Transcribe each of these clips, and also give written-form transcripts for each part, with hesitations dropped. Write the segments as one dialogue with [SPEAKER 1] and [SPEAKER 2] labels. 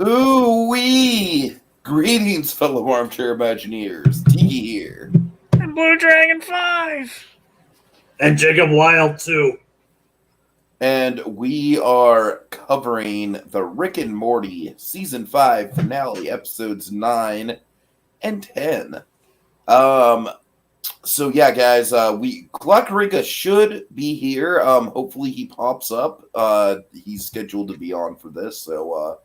[SPEAKER 1] Ooh-wee! Greetings, fellow armchair Imagineers. Tiki here.
[SPEAKER 2] And Blue Dragon 5!
[SPEAKER 3] And Jacob Wile, too.
[SPEAKER 1] And we are covering the Rick and Morty Season 5 finale, episodes 9 and 10. So yeah, guys, Glockarika should be here. Hopefully he pops up. He's scheduled to be on for this, so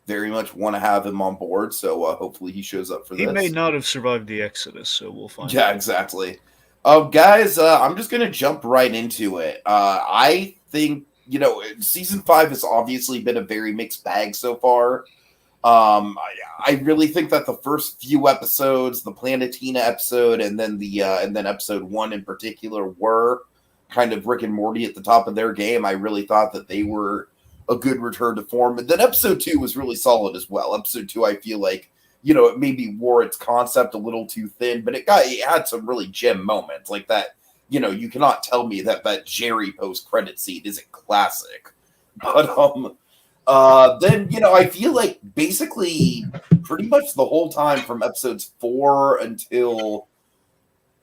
[SPEAKER 1] very much want to have him on board. So hopefully he shows up for this.
[SPEAKER 2] He may not have survived the Exodus, so we'll find out.
[SPEAKER 1] Yeah, exactly. Guys, I'm just gonna jump right into it. I think season 5 has obviously been a very mixed bag so far. I really think that the first few episodes, the Planetina episode, and then and then episode 1 in particular, were kind of Rick and Morty at the top of their game. I really thought that they were a good return to form. But then episode 2 was really solid as well. Episode 2, I feel like, it maybe wore its concept a little too thin, but it had some really gem moments like that. You cannot tell me that Jerry post-credit scene isn't classic. But then, I feel like basically pretty much the whole time from episodes 4 until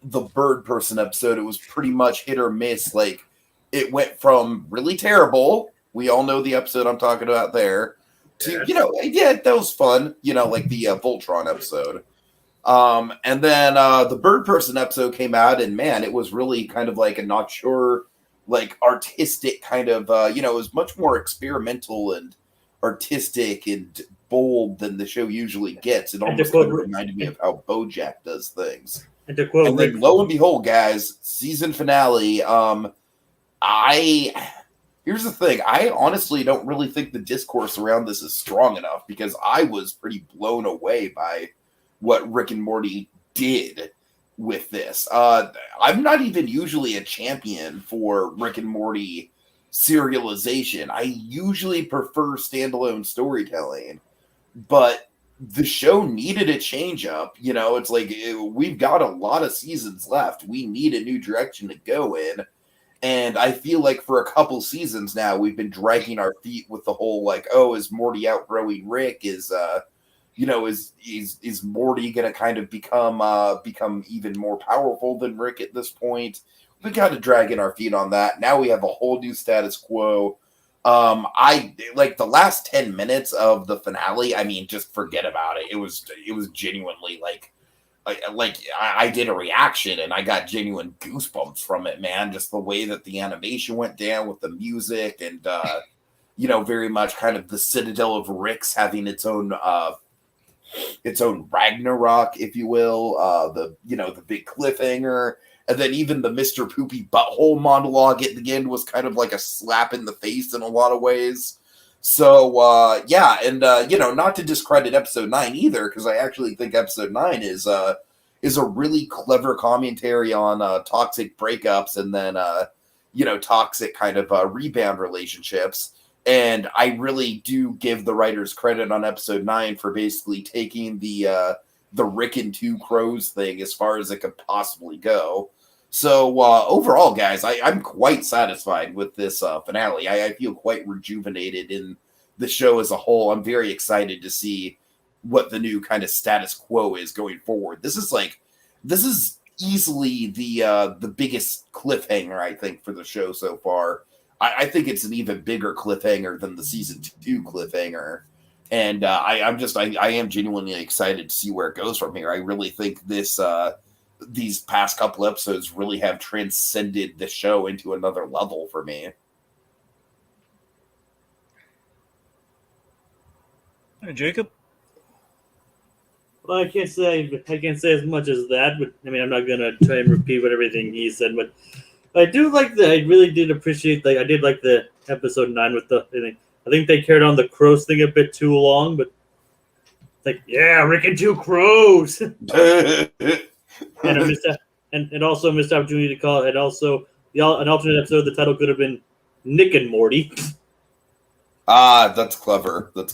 [SPEAKER 1] the Bird Person episode, it was pretty much hit or miss. Like, it went from really terrible, we all know the episode I'm talking about there, to, yeah, that was fun, like the Voltron episode. And then the Bird Person episode came out, and man, it was really kind of like a not sure, like artistic kind of, it was much more experimental and artistic and bold than the show usually gets. It almost kind of reminded me of how BoJack does things. And then lo and behold, guys, season finale. Here's the thing. I honestly don't really think the discourse around this is strong enough, because I was pretty blown away by what Rick and Morty did with this. I'm not even usually a champion for Rick and Morty serialization. I usually prefer standalone storytelling, but the show needed a change up. It's like we've got a lot of seasons left. We need a new direction to go in. And I feel like for a couple seasons now, we've been dragging our feet with the whole, like, oh, is Morty outgrowing Rick? Is Morty going to kind of become even more powerful than Rick at this point? We got to drag in our feet on that. Now we have a whole new status quo. I like the last 10 minutes of the finale. I mean, just forget about it. It was genuinely like I did a reaction and I got genuine goosebumps from it, man. Just the way that the animation went down with the music and, very much kind of the Citadel of Ricks having its own Ragnarok, if you will. The big cliffhanger. And then even the Mr. Poopy Butthole monologue at the end was kind of like a slap in the face in a lot of ways. So, yeah, and, not to discredit episode 9 either, because I actually think episode 9 is a really clever commentary on toxic breakups and then, toxic kind of rebound relationships. And I really do give the writers credit on episode 9 for basically taking the Rick and Two Crows thing as far as it could possibly go. So overall, guys, I'm quite satisfied with this finale. I feel quite rejuvenated in the show as a whole. I'm very excited to see what the new kind of status quo is going forward. This is easily the biggest cliffhanger, I think, for the show so far. I think it's an even bigger cliffhanger than the season 2 cliffhanger. And I am genuinely excited to see where it goes from here. I really think these past couple episodes really have transcended the show into another level for me.
[SPEAKER 2] Hey, Jacob?
[SPEAKER 3] Well, I can't say as much as that, but I mean, I'm not gonna try and repeat what everything he said, but I really did appreciate I did like the episode 9 with I think they carried on the crows thing a bit too long, but it's like, yeah, Rick and Two Crows. And also missed opportunity to call it. And also, an alternate episode, the title could have been Nick and Morty.
[SPEAKER 1] That's clever. I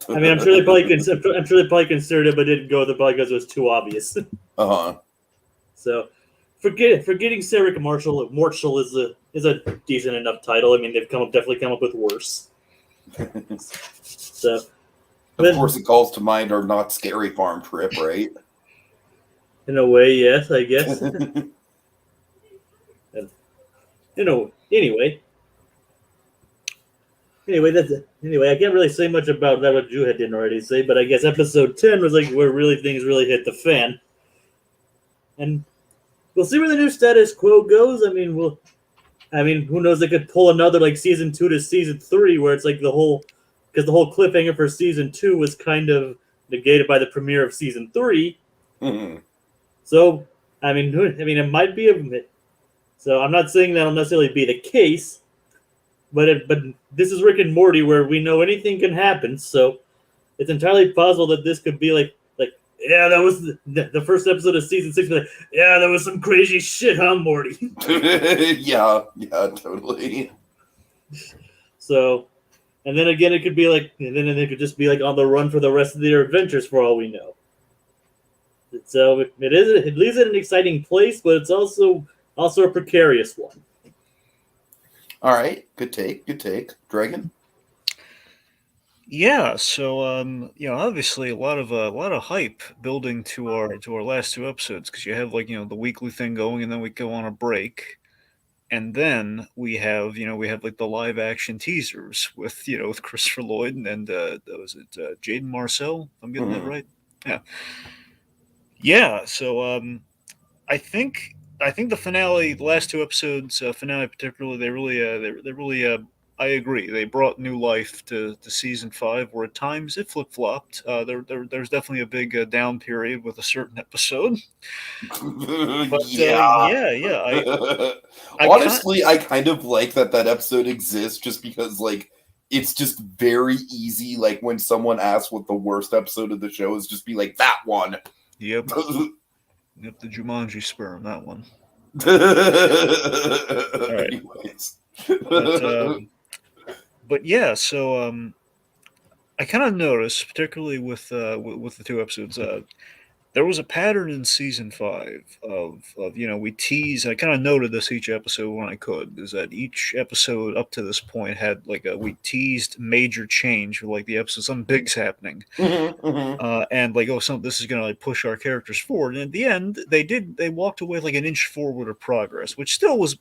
[SPEAKER 3] mean, I'm sure they probably considered it, but didn't go there because it was too obvious. So, forgetting Sarah Marshall is a decent enough title. I mean, they've definitely come up with worse. So,
[SPEAKER 1] Of course, it calls to mind our not scary farm trip, right?
[SPEAKER 3] In a way, yes, I guess. Anyway. That's it. Anyway, I can't really say much about that what Drew didn't already say, but I guess episode 10 was like where things really hit the fan. And we'll see where the new status quo goes. I mean, who knows? They could pull another like season 2 to season 3, where it's like because the whole cliffhanger for season 2 was kind of negated by the premiere of season 3.
[SPEAKER 1] Mm-hmm.
[SPEAKER 3] So, it might be so I'm not saying that'll necessarily be the case, but this is Rick and Morty, where we know anything can happen. So it's entirely possible that this could be like yeah, that was the first episode of season 6. Like, yeah, that was some crazy shit, huh, Morty?
[SPEAKER 1] yeah, totally.
[SPEAKER 3] So, and then again, it could be like, and then they could just be like on the run for the rest of their adventures, for all we know. So it leaves it an exciting place, but it's also a precarious one.
[SPEAKER 1] All right, good take, Dragon.
[SPEAKER 2] Yeah, so obviously a lot of hype building to our last 2 episodes, because you have the weekly thing going, and then we go on a break, and then we have like the live action teasers with with Christopher Lloyd and was it Jaden Marcel? I'm getting that right? Yeah. So I think the finale, the last 2 episodes, finale particularly, they really I agree. They brought new life to season 5, where at times it flip flopped. There's definitely a big down period with a certain episode. But
[SPEAKER 1] honestly, I kind of like that episode exists, just because it's just very easy. Like when someone asks what the worst episode of the show is, just be like that one.
[SPEAKER 2] Yep. Yep, the Jumanji sperm, that one.
[SPEAKER 1] All right. Anyways.
[SPEAKER 2] But yeah, so I kind of noticed, particularly with the 2 episodes, there was a pattern in season 5 of we tease. I kind of noted this each episode when I could, is that each episode up to this point had we teased major change, like the episode, something big's happening, and this is gonna push our characters forward. And at the end, they walked away like an inch forward of progress, which still was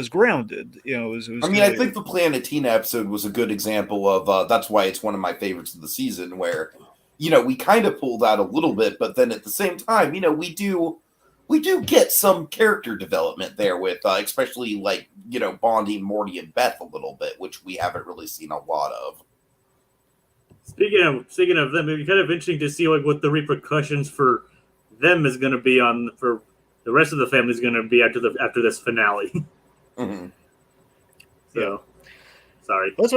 [SPEAKER 2] grounded.
[SPEAKER 1] I think the Planetina episode was a good example of that's why it's one of my favorites of the season, where we kind of pulled out a little bit, but then at the same time, we do get some character development there with, especially bonding Morty and Beth a little bit, which we haven't really seen a lot of.
[SPEAKER 3] Speaking of them, it'd be kind of interesting to see what the repercussions for them is going to be for the rest of the family is going to be after this finale.
[SPEAKER 1] Mm-hmm.
[SPEAKER 3] So. Yeah. Sorry.
[SPEAKER 2] That's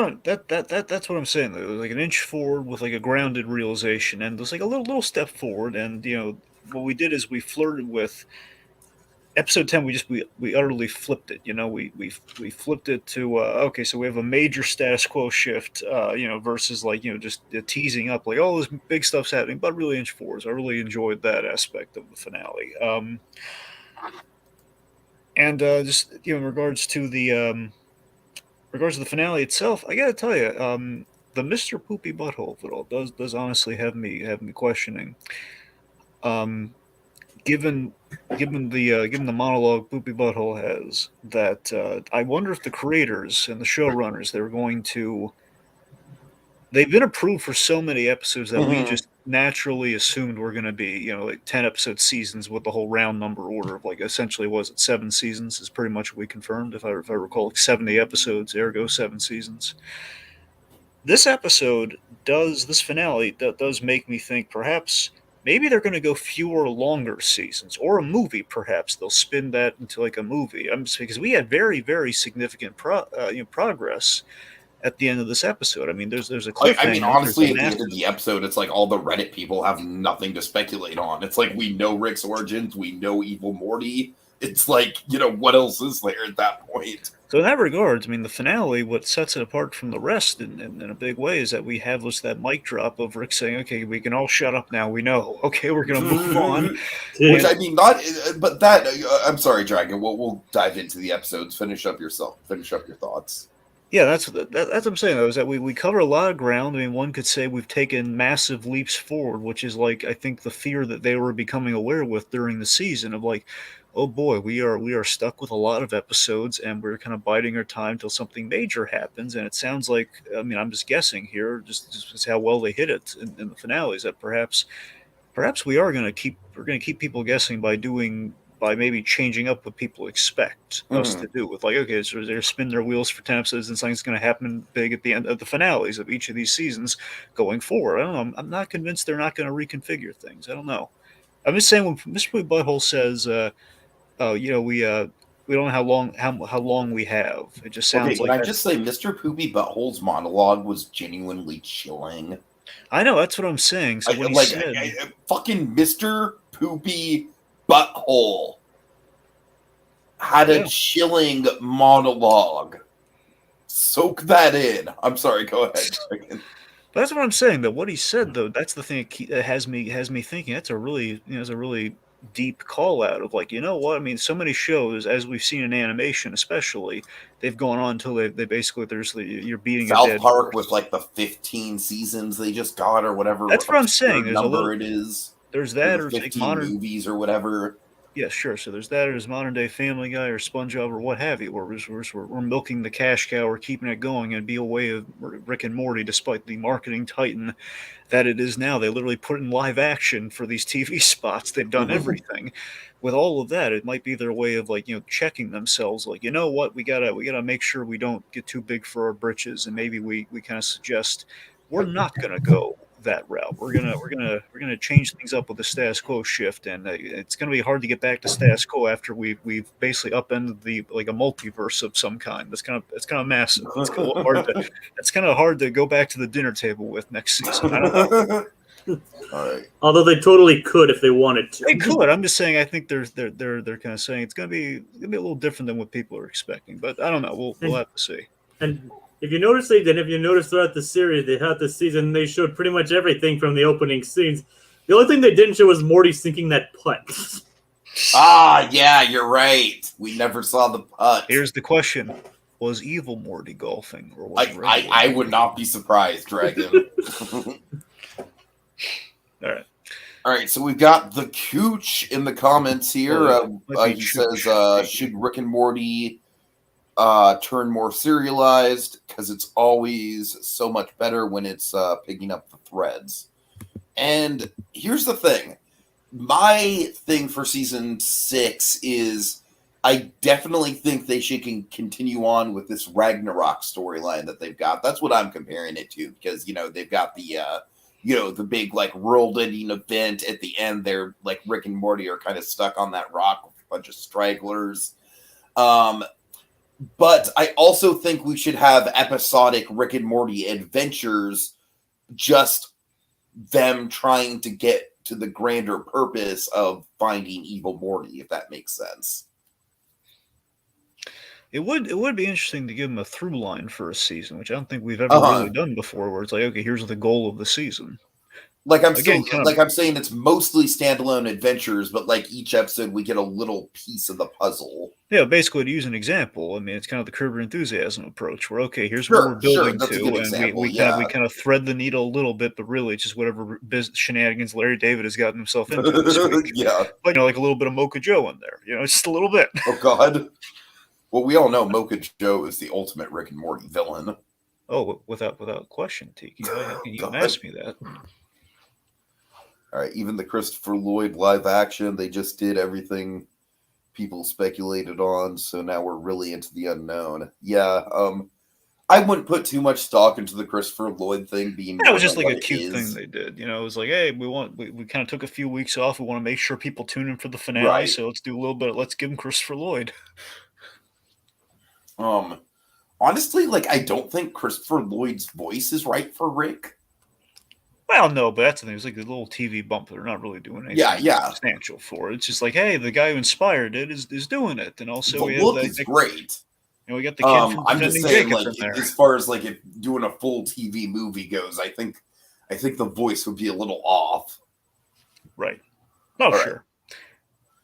[SPEAKER 2] what I'm saying. There was like an inch forward with a grounded realization, and there's a little step forward. And what we did is we flirted with episode 10. We utterly flipped it. We flipped it to okay. So we have a major status quo shift. Versus just teasing up all this big stuff's happening, but really inch forwards. I really enjoyed that aspect of the finale. And just in regards to the finale itself, I gotta tell you, the Mr. Poopy Butthole of it all does honestly have me questioning. Given the monologue Poopy Butthole has, that I wonder if the creators and the showrunners, they've been approved for so many episodes that we just naturally assumed were going to be 10 episode seasons with the whole round number order of essentially, was it 7 seasons is pretty much what we confirmed, if I recall, 70 episodes, ergo 7 seasons. This finale does make me think perhaps maybe they're going to go fewer longer seasons, or a movie. Perhaps they'll spin that into a movie. Because we had very, very significant progress at the end of this episode. I mean, there's a cliffhanger.
[SPEAKER 1] Honestly, at the end of the episode, it's all the Reddit people have nothing to speculate on. It's we know Rick's origins, we know Evil Morty. It's what else is there at that point?
[SPEAKER 2] So in that regards, the finale, what sets it apart from the rest in a big way, is that we have that mic drop of Rick saying, okay, we can all shut up now, we know. Okay, we're going to move on.
[SPEAKER 1] Which, but that, I'm sorry, Dragon, we'll dive into the episodes. Finish up your thoughts.
[SPEAKER 2] Yeah, that's what I'm saying though, is that we cover a lot of ground. I mean, one could say we've taken massive leaps forward, which is like I think the fear that they were becoming aware with during the season of like, oh boy, we are stuck with a lot of episodes and we're kind of biding our time till something major happens. And it sounds like, I mean, I'm just guessing here, just how well they hit it in the finales, that perhaps we're going to keep people guessing by maybe changing up what people expect us
[SPEAKER 1] Mhm.
[SPEAKER 2] to do with like, okay, so they're spin their wheels for 10 episodes and something's going to happen big at the end of the finales of each of these seasons going forward. I don't know. I'm not convinced they're not going to reconfigure things. I don't know. I'm just saying when Mr. Butthole says, oh, we don't know how long we have. It just
[SPEAKER 1] Okay,
[SPEAKER 2] sounds
[SPEAKER 1] can
[SPEAKER 2] like
[SPEAKER 1] I
[SPEAKER 2] that.
[SPEAKER 1] just say Mr. Poopy Butthole's monologue was genuinely chilling.
[SPEAKER 2] I know that's what I'm saying. So when he said,
[SPEAKER 1] Fucking Mr. Poopy Butthole had a
[SPEAKER 2] yeah.
[SPEAKER 1] chilling monologue. Soak that in. I'm sorry, go ahead.
[SPEAKER 2] But that's what I'm saying. Though what he said, though, that's the thing that has me thinking. That's a really it's a really deep call out of like, you know what? I mean, so many shows, as we've seen in animation, especially, they've gone on until they basically you're beating a
[SPEAKER 1] South
[SPEAKER 2] dead
[SPEAKER 1] Park with
[SPEAKER 2] horse.
[SPEAKER 1] like the 15 seasons they just got or whatever
[SPEAKER 2] That's what I'm saying.
[SPEAKER 1] absurd number it is.
[SPEAKER 2] There's
[SPEAKER 1] Or
[SPEAKER 2] that,
[SPEAKER 1] the
[SPEAKER 2] or it's like
[SPEAKER 1] 15
[SPEAKER 2] modern.
[SPEAKER 1] movies or whatever.
[SPEAKER 2] Yeah, sure. So there's that, or there's modern day Family Guy or SpongeBob or what have you, where we're milking the cash cow, we're keeping it going, and be a way of Rick and Morty, despite the marketing titan that it is now. They literally put in live action for these TV spots. They've done everything. With all of that, it might be their way of like, checking themselves. Like, you know what, we gotta make sure we don't get too big for our britches, and maybe we kind of suggest we're not gonna go that route. We're gonna change things up with the status quo shift, and it's gonna be hard to get back to status quo after we've basically upended the like a multiverse of some kind. That's kind of massive. It's kind of hard to go back to the dinner table with next season. I don't know.
[SPEAKER 1] All right.
[SPEAKER 3] Although they totally could if they wanted to.
[SPEAKER 2] They could. I'm just saying. I think they're kind of saying it's gonna be a little different than what people are expecting. But I don't know. We'll have to see.
[SPEAKER 3] And if you notice, throughout the series, they had this season, they showed pretty much everything from the opening scenes. The only thing they didn't show was Morty sinking that putt.
[SPEAKER 1] Ah, yeah, you're right. We never saw the putt.
[SPEAKER 2] Here's the question: was evil Morty golfing, or was
[SPEAKER 1] I would not be surprised, Dragon.
[SPEAKER 2] All right.
[SPEAKER 1] All right, so we've got the Cooch in the comments here. He says, should Rick and Morty turn more serialized? Because it's always so much better when it's picking up the threads. And here's the thing. My thing for season 6 is I definitely think they should continue on with this Ragnarok storyline that they've got. That's what I'm comparing it to, because, they've got the big like world-ending event at the end. They're like Rick and Morty are kind of stuck on that rock with a bunch of stragglers. But I also think we should have episodic Rick and Morty adventures, just them trying to get to the grander purpose of finding evil Morty, if that makes sense.
[SPEAKER 2] It would be interesting to give them a through line for a season, which I don't think we've ever really done before. Where it's like, okay, here's the goal of the season.
[SPEAKER 1] Like I'm saying, it's mostly standalone adventures, but like each episode, we get a little piece of the puzzle.
[SPEAKER 2] Yeah, basically to use an example, I mean, it's kind of the Curb Your Enthusiasm approach, where okay, here's what we're building to, and we kind of thread the needle a little bit, but really it's just whatever shenanigans Larry David has gotten himself into this week.
[SPEAKER 1] Yeah,
[SPEAKER 2] but like a little bit of Mocha Joe in there, just a little bit.
[SPEAKER 1] Oh God. Well, we all know Mocha Joe is the ultimate Rick and Morty villain.
[SPEAKER 2] Oh, without question, Tiki. How can you ask me that?
[SPEAKER 1] All right, even the Christopher Lloyd live action, they just did everything people speculated on, so now we're really into the unknown. Yeah, I wouldn't put too much stock into the Christopher Lloyd thing being.
[SPEAKER 2] That was just like a cute thing they did. It was like, hey, we kind of took a few weeks off. We want to make sure people tune in for the finale, right. So let's do a little bit. Let's give him Christopher Lloyd.
[SPEAKER 1] Honestly, like I don't think Christopher Lloyd's voice is right for Rick.
[SPEAKER 2] Well, no, but that's the thing. It's like a little TV bump. They're not really doing anything substantial for it. It's just like, hey, the guy who inspired it is doing it, and also
[SPEAKER 1] the
[SPEAKER 2] we
[SPEAKER 1] look is great.
[SPEAKER 2] We got the kid from
[SPEAKER 1] I'm just saying,
[SPEAKER 2] Jacob
[SPEAKER 1] like,
[SPEAKER 2] in there.
[SPEAKER 1] as far as like if doing a full TV movie goes, I think the voice would be a little off.
[SPEAKER 2] Right. Oh, sure.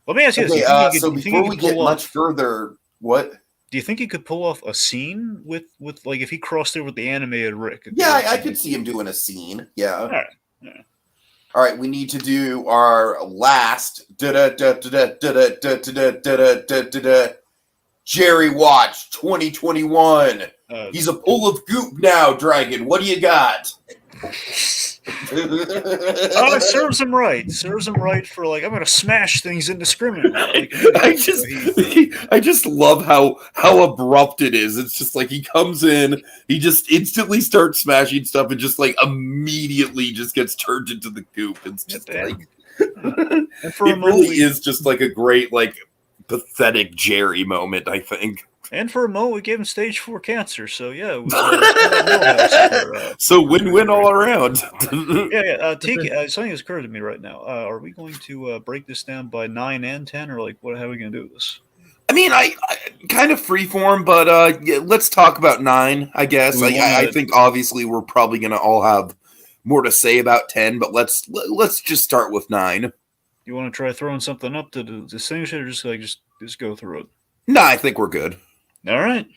[SPEAKER 2] Let me ask you
[SPEAKER 1] this. So before we get much further, what?
[SPEAKER 2] Do you think he could pull off a scene with like if he crossed over with the animated Rick?
[SPEAKER 1] Yeah, I could see him doing a scene. Yeah.
[SPEAKER 2] All right. Yeah.
[SPEAKER 1] All right, we need to do our last Jerry Watch 2021. He's a pool of goop now, Dragon. What do you got?
[SPEAKER 2] It serves him right. Serves him right for like I'm going to smash things indiscriminately. Like,
[SPEAKER 1] I just love how abrupt it is. It's just like he comes in, he just instantly starts smashing stuff, and just like immediately just gets turned into the goop. It's just like
[SPEAKER 2] and for
[SPEAKER 1] it really is just like a great like pathetic Jerry moment, I think.
[SPEAKER 2] And for a moment, we gave him stage 4 cancer. So yeah, it was,
[SPEAKER 1] so win-win all around.
[SPEAKER 2] yeah. Tiki, something has occurred to me right now. Are we going to break this down by 9 and 10, or like what? How are we going to do this?
[SPEAKER 1] I mean, I kind of freeform, but yeah, let's talk about 9. I guess. I think obviously we're probably going to all have more to say about 10, but let's just start with 9.
[SPEAKER 2] You want to try throwing something up to distinguish it, or just go through it?
[SPEAKER 1] No, I think we're good.
[SPEAKER 2] All right.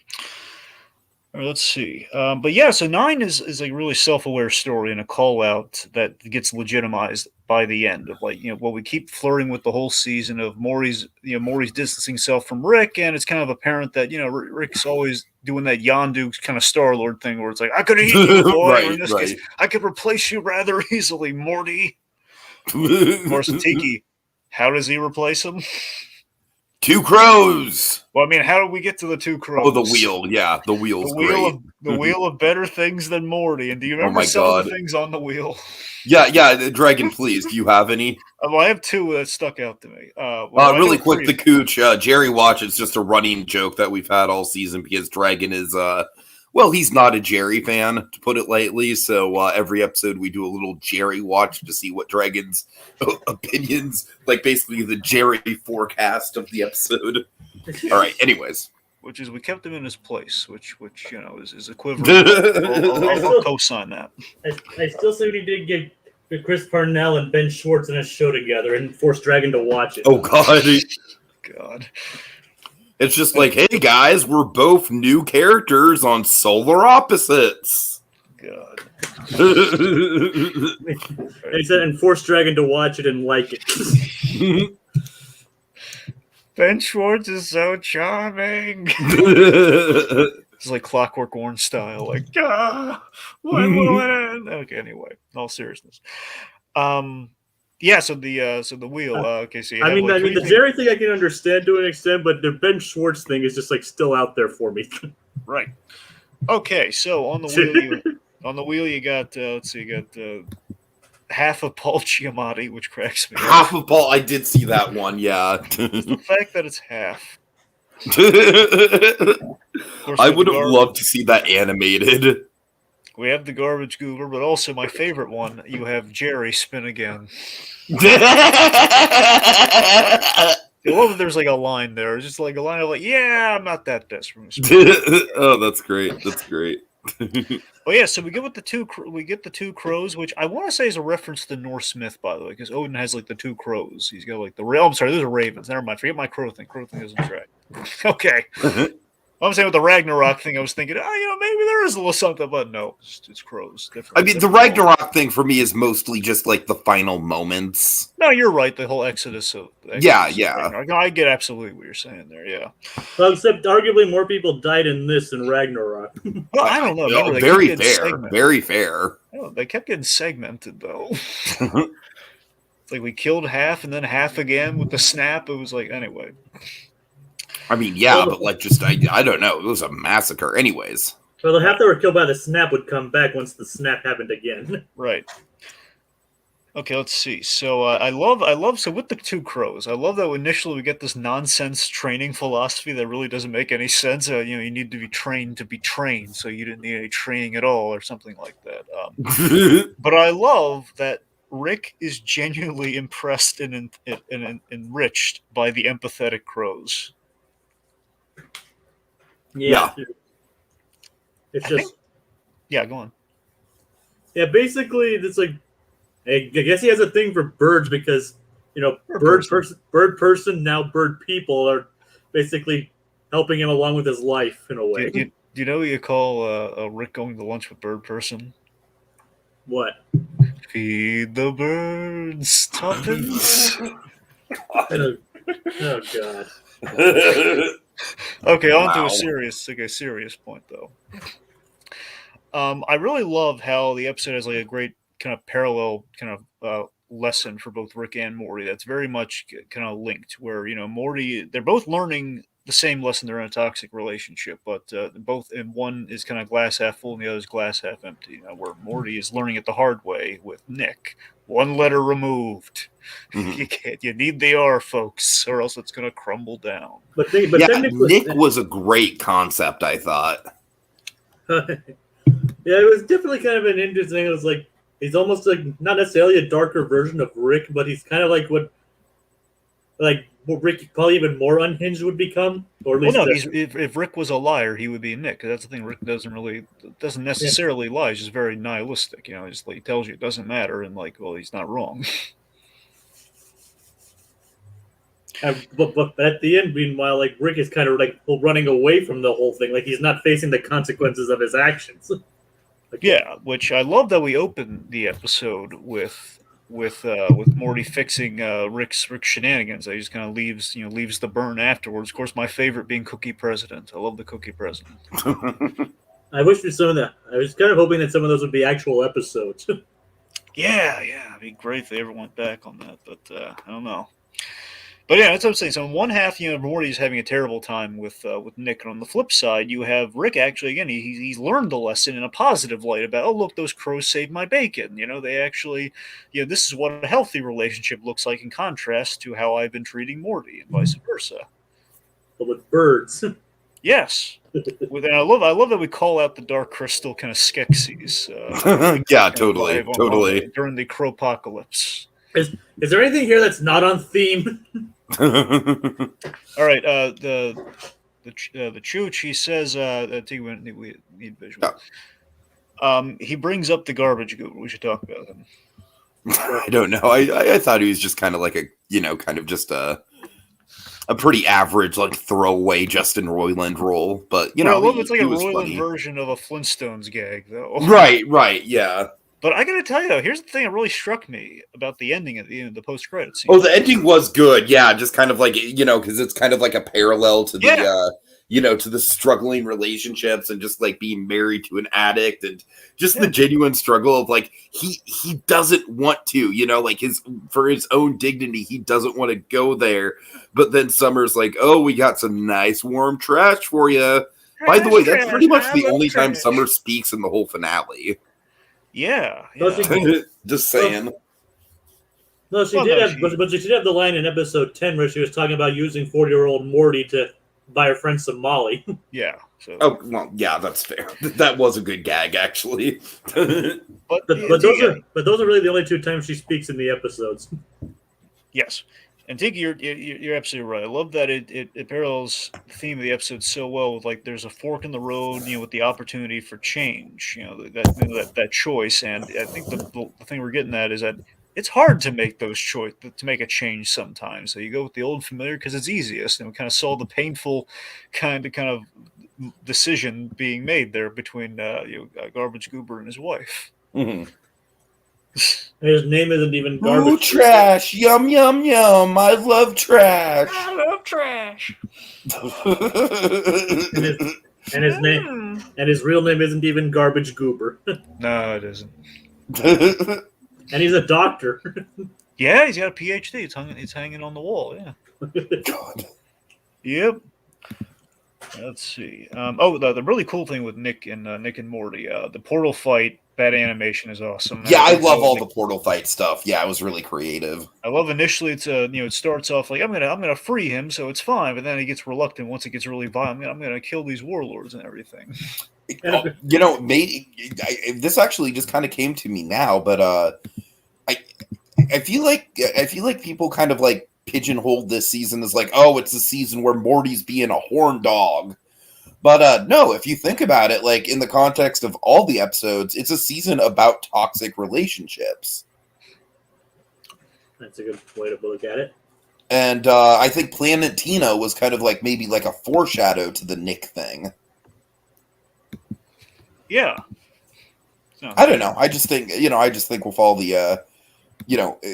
[SPEAKER 2] Let's see. But yeah, so 9 is like a really self-aware story and a call out that gets legitimized by the end of like, what we keep flirting with the whole season of Morty's distancing himself from Rick, and it's kind of apparent that, Rick's always doing that Yondu kind of Star-Lord thing where it's like, I could eat you, boy, or in this case, I could replace you rather easily, Morty. Of course, Tiki, how does he replace him?
[SPEAKER 1] 2 crows.
[SPEAKER 2] Well, I mean, how do we get to the 2 crows?
[SPEAKER 1] Oh, the wheel. Yeah, the wheel's great.
[SPEAKER 2] The wheel of better things than Morty. And do you remember some of the things on the wheel?
[SPEAKER 1] Yeah. Dragon, please. Do you have any?
[SPEAKER 2] Well, I have 2 that stuck out to me.
[SPEAKER 1] Really quick, the Cooch. Jerry Watch is just a running joke that we've had all season because Dragon is, he's not a Jerry fan, to put it lightly. So every episode we do a little Jerry Watch to see what Dragon's opinions, like basically the Jerry forecast of the episode. All right, anyways.
[SPEAKER 2] Which is we kept him in his place, which is equivalent. I'll co-sign that.
[SPEAKER 3] I still say we did get Chris Parnell and Ben Schwartz in a show together and force Dragon to watch it.
[SPEAKER 1] Oh, God.
[SPEAKER 2] God.
[SPEAKER 1] It's just like, hey, guys, we're both new characters on Solar Opposites.
[SPEAKER 2] God.
[SPEAKER 3] They said, and force Dragon to watch it and like it.
[SPEAKER 2] Ben Schwartz is so charming. It's like Clockwork Orange style. Like, when will it end? Okay, anyway, in all seriousness. Yeah, so the wheel. Okay, so
[SPEAKER 3] the Jerry thing I can understand to an extent, but the Ben Schwartz thing is just like still out there for me.
[SPEAKER 2] Right. Okay, so on the wheel, you got you got half of Paul Giamatti, which cracks me.
[SPEAKER 1] Half of Paul, I did see that one. Yeah.
[SPEAKER 2] The fact that it's half.
[SPEAKER 1] I would have loved to see that animated.
[SPEAKER 2] We have the garbage goober, but also my favorite one, you have Jerry spin again. I love that there's like a line there. It's just like a line of like, yeah, I'm not that desperate.
[SPEAKER 1] Oh, that's great. That's great.
[SPEAKER 2] Oh yeah, so we get the 2 crows, which I want to say is a reference to Norse myth, by the way, because Odin has like the 2 crows. He's got like I'm sorry, those are ravens. Never mind. Forget my crow thing. Crow thing isn't right. Okay. I'm saying with the Ragnarok thing, I was thinking, maybe there is a little something, but no, it's crows.
[SPEAKER 1] Different. The Ragnarok thing for me is mostly just like the final moments.
[SPEAKER 2] No, you're right. The whole Exodus.
[SPEAKER 1] Yeah.
[SPEAKER 2] I get absolutely what you're saying there. Yeah.
[SPEAKER 3] Well, except arguably more people died in this than Ragnarok.
[SPEAKER 2] Well, I don't know.
[SPEAKER 1] No, very fair. Very fair.
[SPEAKER 2] Oh, they kept getting segmented though. It's like we killed half and then half again with the snap. It was like anyway.
[SPEAKER 1] I mean, yeah, but like just I don't know. It was a massacre, anyways.
[SPEAKER 3] Well, the half that were killed by the snap would come back once the snap happened again.
[SPEAKER 2] Right. Okay, let's see. So I love. So with the 2 crows, I love that initially we get this nonsense training philosophy that really doesn't make any sense. You need to be trained, so you didn't need any training at all, or something like that. But I love that Rick is genuinely impressed and enriched by the empathetic crows.
[SPEAKER 3] Yeah. It's
[SPEAKER 2] yeah, go on.
[SPEAKER 3] Yeah, basically, it's like, I guess he has a thing for birds because, bird person, now bird people are basically helping him along with his life in a
[SPEAKER 2] Do,
[SPEAKER 3] way.
[SPEAKER 2] do you know what you call Rick going to lunch with Bird Person?
[SPEAKER 3] What?
[SPEAKER 2] Feed the birds, tuppence.
[SPEAKER 3] Oh God.
[SPEAKER 2] Okay, on to
[SPEAKER 1] Wow.
[SPEAKER 2] a serious point though. I really love how the episode has like a great kind of parallel kind of lesson for both Rick and Morty. That's very much kind of linked. Where Morty, they're both learning the same lesson. They're in a toxic relationship, but both and one is kind of glass half full and the other is glass half empty. Where Morty is learning it the hard way with Nick. One letter removed.
[SPEAKER 1] Mhm.
[SPEAKER 2] You need the R, folks, or else it's going to crumble down.
[SPEAKER 3] But
[SPEAKER 1] Yeah,
[SPEAKER 3] technically,
[SPEAKER 1] Nick was a great concept, I thought.
[SPEAKER 3] yeah, it was definitely kind of an interesting. It was like he's almost like not necessarily a darker version of Rick, but he's kind of like what Rick probably even more unhinged would become, or at
[SPEAKER 2] Well,
[SPEAKER 3] least
[SPEAKER 2] no, if Rick was a liar, he would be Nick. 'Cause that's the thing. Rick doesn't necessarily lie. He's just very nihilistic. Just like he tells you it doesn't matter, and like, well, he's not wrong.
[SPEAKER 3] but at the end, meanwhile, like Rick is kind of like running away from the whole thing. Like he's not facing the consequences of his actions. Like,
[SPEAKER 2] Yeah, which I love that we open the episode with Morty fixing Rick's shenanigans. He just kind of leaves the burn afterwards. Of course, my favorite being Cookie President. I love the Cookie President.
[SPEAKER 3] I wish for some of that. I was kind of hoping that some of those would be actual episodes.
[SPEAKER 2] Yeah, it'd be great if they ever went back on that, but I don't know. But yeah, that's what I'm saying. So on one half, Morty's having a terrible time with Nick, and on the flip side, you have Rick. Actually, again, he's learned the lesson in a positive light about, oh look, those crows saved my bacon. They actually, this is what a healthy relationship looks like in contrast to how I've been treating Morty, and vice versa.
[SPEAKER 3] But with birds.
[SPEAKER 2] Yes. And I love that we call out the Dark Crystal kind of Skeksis.
[SPEAKER 1] Yeah, totally.
[SPEAKER 2] During the Crowpocalypse.
[SPEAKER 3] Is there anything here that's not on theme?
[SPEAKER 2] All right, the Chooch, he says, I think we need visual. He brings up the garbage goober. We should talk about him.
[SPEAKER 1] I don't know. I thought he was just kind of like kind of just a pretty average, like throwaway Justin Roiland role. But
[SPEAKER 2] I love it's like a Roiland
[SPEAKER 1] funny
[SPEAKER 2] version of a Flintstones gag, though.
[SPEAKER 1] Right, yeah.
[SPEAKER 2] But I gotta tell you though, here's the thing that really struck me about the ending at the end of the post-credit scene.
[SPEAKER 1] Oh, the ending was good. Yeah, just kind of like because it's kind of like a parallel to the to the struggling relationships and just like being married to an addict and just the genuine struggle of like he doesn't want to, like for his own dignity, he doesn't want to go there. But then Summer's like, oh, we got some nice warm trash for you. By the way, that's pretty much the only time Summer speaks in the whole finale.
[SPEAKER 2] Yeah.
[SPEAKER 1] Just saying.
[SPEAKER 3] No, she did have, but she did have the line in episode 10 where she was talking about using 40-year-old Morty to buy her friend some Molly.
[SPEAKER 2] Yeah. So.
[SPEAKER 1] Oh well, yeah, that's fair. That was a good gag, actually.
[SPEAKER 3] but those are really the only two times she speaks in the episodes.
[SPEAKER 2] Yes. And Tiki, you're absolutely right. I love that it parallels the theme of the episode so well with like there's a fork in the road, with the opportunity for change, that choice. And I think the thing we're getting at is that it's hard to make to make a change sometimes. So you go with the old familiar because it's easiest, and we kind of saw the painful kind of decision being made there between Garbage Goober and his wife.
[SPEAKER 1] Mm-hmm.
[SPEAKER 3] His name isn't even Garbage.
[SPEAKER 1] Ooh, trash! Yum yum yum! I love trash.
[SPEAKER 2] I love trash.
[SPEAKER 3] and his real name isn't even Garbage Goober.
[SPEAKER 2] No, it isn't.
[SPEAKER 3] And he's a doctor.
[SPEAKER 2] Yeah, he's got a PhD. It's hanging on the wall. Yeah.
[SPEAKER 1] God.
[SPEAKER 2] Yep. Let's see. The really cool thing with Nick and Morty, the portal fight. That animation is awesome.
[SPEAKER 1] Yeah, I love all the portal fight stuff. Yeah, it was really creative.
[SPEAKER 2] I love initially it starts off like I'm gonna free him, so it's fine, but then he gets reluctant once it gets really violent. I'm gonna kill these warlords and everything.
[SPEAKER 1] This actually just kind of came to me now, but I feel like people kind of like pigeonholed this season as like, oh, it's the season where Morty's being a horn dog. But no, if you think about it, like in the context of all the episodes, it's a season about toxic relationships.
[SPEAKER 3] That's a good way to look at it.
[SPEAKER 1] And I think Planet Tina was kind of like maybe like a foreshadow to the Nick thing.
[SPEAKER 2] Yeah. No,
[SPEAKER 1] I don't know. I just think with all the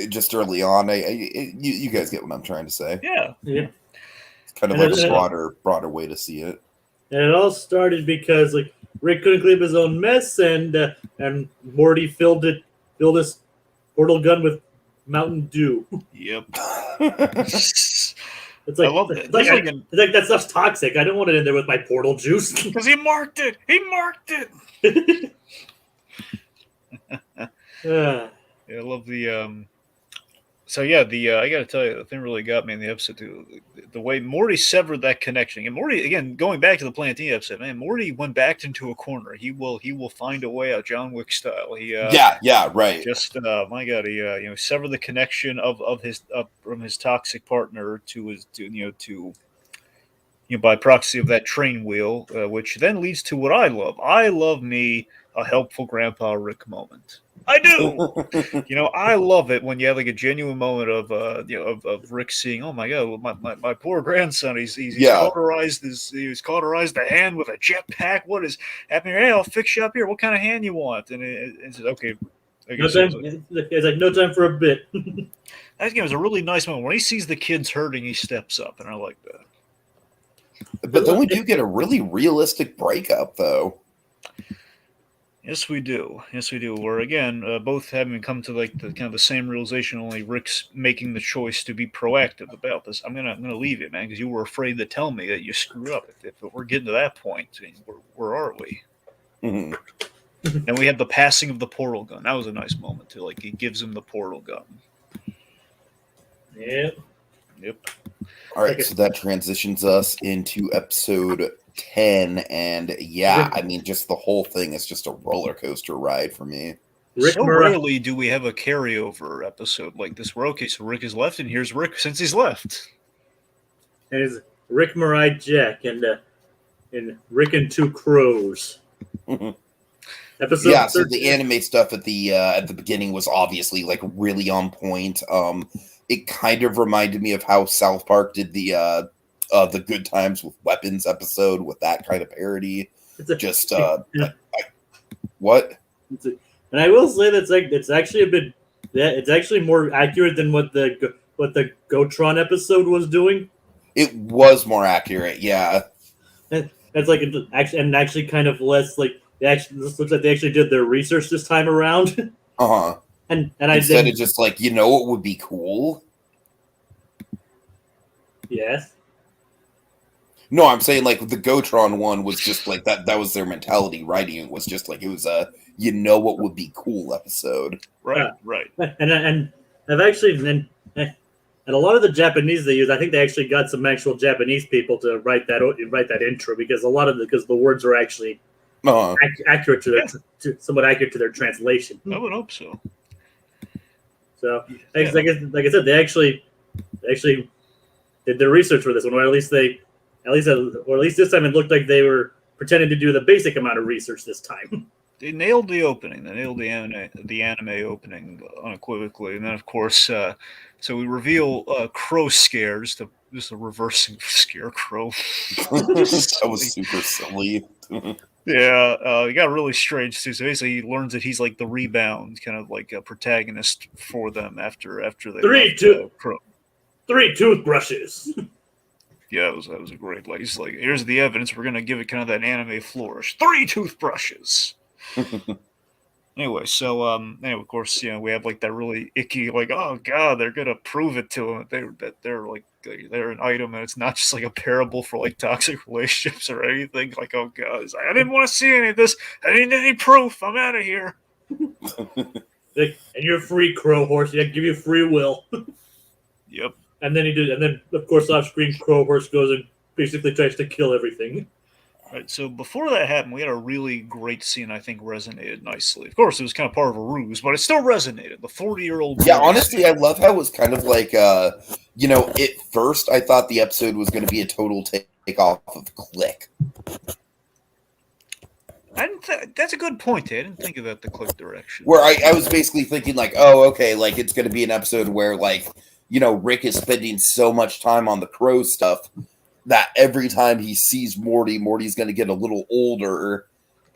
[SPEAKER 1] just early on, you guys get what I'm trying to say.
[SPEAKER 2] Yeah.
[SPEAKER 1] It's kind of like a broader way to see it.
[SPEAKER 3] And it all started because like Rick couldn't clean up his own mess, and Morty filled his portal gun with Mountain Dew.
[SPEAKER 2] Yep.
[SPEAKER 3] It's like,
[SPEAKER 2] I love it.
[SPEAKER 3] It's like that stuff's toxic. I don't want it in there with my portal juice.
[SPEAKER 2] Because he marked it.
[SPEAKER 3] Yeah.
[SPEAKER 2] Yeah, I love the. So yeah, I got to tell you, the thing really got me in the episode too. The way Morty severed that connection, and Morty again going back to the Planet Teen episode, man, Morty went back into a corner. He will find a way out, John Wick style. He
[SPEAKER 1] yeah, right.
[SPEAKER 2] Just my God, he severed the connection of his from his toxic partner to his by proxy of that train wheel, which then leads to what I love. I love me a helpful Grandpa Rick moment. I do. I love it when you have like a genuine moment of of Rick seeing, oh my God, my poor grandson, he's cauterized the hand with a jetpack. What is happening? Hey, I'll fix you up here. What kind of hand you want? And it says, okay.
[SPEAKER 3] It's like no time for a bit.
[SPEAKER 2] That was a really nice moment when he sees the kids hurting. He steps up, and I like that.
[SPEAKER 1] But then we do get a really realistic breakup, though.
[SPEAKER 2] Yes, we do. Where again, both having come to like the kind of the same realization. Only Rick's making the choice to be proactive about this. I'm gonna leave it, man, because you were afraid to tell me that you screwed up. If we're getting to that point, where are we?
[SPEAKER 1] Mm-hmm.
[SPEAKER 2] And we have the passing of the portal gun. That was a nice moment too. Like he gives him the portal gun.
[SPEAKER 3] Yep.
[SPEAKER 1] All right, so that transitions us into episode 10, and yeah, I mean, just the whole thing is just a roller coaster ride for me.
[SPEAKER 2] Rarely do we have a carryover episode like this. Where okay, so Rick is left, and here's Rick since he's left.
[SPEAKER 3] And it's Rick, Mariah, Jack, and Rick and Two Crows. Episode 13.
[SPEAKER 1] So the anime stuff at the beginning was obviously like really on point. It kind of reminded me of how South Park did the Good Times with Weapons episode with that kind of parody. What?
[SPEAKER 3] And I will say that it's actually more accurate than what the Gotron episode was doing.
[SPEAKER 1] It was more accurate, yeah.
[SPEAKER 3] It's like actually kind of less like this looks like they actually did their research this time around.
[SPEAKER 1] Uh-huh.
[SPEAKER 3] And
[SPEAKER 1] instead of just like, what would be cool?
[SPEAKER 3] Yes.
[SPEAKER 1] No, I'm saying like the Gotron one was just like that was their mentality writing. It was just like it was a what would be cool episode.
[SPEAKER 2] Right.
[SPEAKER 3] And I've actually and a lot of the Japanese they use, I think they actually got some actual Japanese people to write that intro because the words are actually accurate somewhat accurate to their translation.
[SPEAKER 2] I would hope so.
[SPEAKER 3] So, like I said, they actually did their research for this one, or at least this time it looked like they were pretending to do the basic amount of research this time.
[SPEAKER 2] They nailed the opening. They nailed the anime opening unequivocally, and then of course, so we reveal Crow scares, just a reversing scarecrow.
[SPEAKER 1] That was super silly.
[SPEAKER 2] Yeah, he got really strange too. So basically, he learns that he's like the rebound, kind of like a protagonist for them after they
[SPEAKER 3] three toothbrushes.
[SPEAKER 2] Yeah, that was a great. Like he's like, here's the evidence. We're gonna give it kind of that anime flourish. 3 toothbrushes. Anyway, so of course, we have like that really icky, like, oh god, they're gonna prove it to him that they're an item, and it's not just like a parable for like toxic relationships or anything. Like, oh god, he's like, I didn't want to see any of this. I didn't need any proof. I'm out of here.
[SPEAKER 3] And you're free, Crow Horse. I give you free will.
[SPEAKER 2] Yep.
[SPEAKER 3] And then of course off screen, Crow Horse goes and basically tries to kill everything.
[SPEAKER 2] Right, so before that happened, we had a really great scene I think resonated nicely. Of course, it was kind of part of a ruse, but it still resonated. The 40-year-old.
[SPEAKER 1] Yeah, honestly, I love how it was kind of like, at first I thought the episode was going to be a total take off of Click.
[SPEAKER 2] That's a good point, I didn't think of that the Click direction.
[SPEAKER 1] Where I was basically thinking like, oh, okay, like it's going to be an episode where like, Rick is spending so much time on the crow stuff that every time he sees Morty's going to get a little older.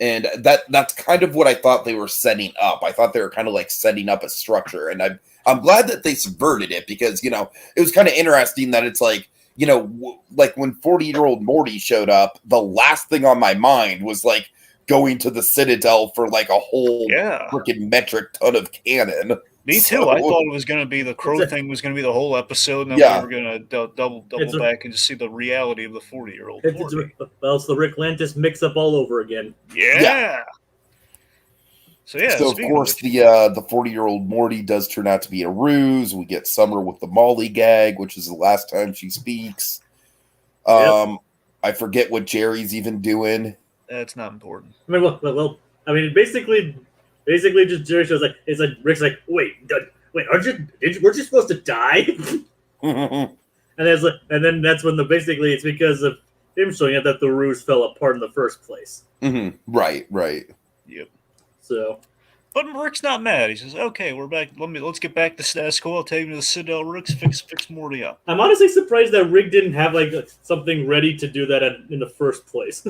[SPEAKER 1] And that's kind of what I thought they were setting up. I thought they were kind of like setting up a structure. And I'm glad that they subverted it because, it was kind of interesting that it's like, like when 40-year-old Morty showed up, the last thing on my mind was like going to the Citadel for like a whole freaking metric ton of cannon.
[SPEAKER 2] Me too. I thought it was going to be the crow thing was going to be the whole episode, and then we were going to double back and just see the reality of the 40-year-old.
[SPEAKER 3] It's the Rick Lantis mix-up all over again.
[SPEAKER 2] Yeah. So
[SPEAKER 1] of course the 40-year-old Morty does turn out to be a ruse. We get Summer with the Molly gag, which is the last time she speaks. I forget what Jerry's even doing.
[SPEAKER 2] That's not important.
[SPEAKER 3] I mean, basically just Jerry shows like it's like Rick's like, wait, weren't you supposed to die? and then that's when it's because of him showing up that the ruse fell apart in the first place.
[SPEAKER 1] Mm-hmm. Right.
[SPEAKER 2] Yep.
[SPEAKER 3] So,
[SPEAKER 2] but Rick's not mad. He says, "Okay, we're back. Let's get back to status quo. I'll take him to the Citadel. Rick's fix Morty up."
[SPEAKER 3] I'm honestly surprised that Rick didn't have like something ready to do that in the first place.